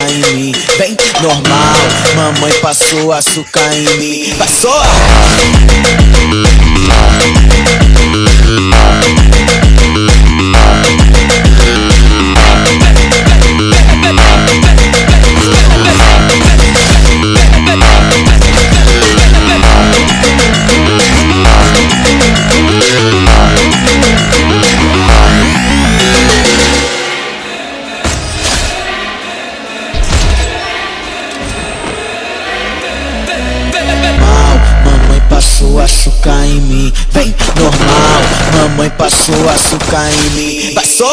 em mim. Vem, normal, mamãe passou açúcar em mim. Passou! Passou açúcar em mim, vem normal, mamãe passou açúcar em mim. Passou!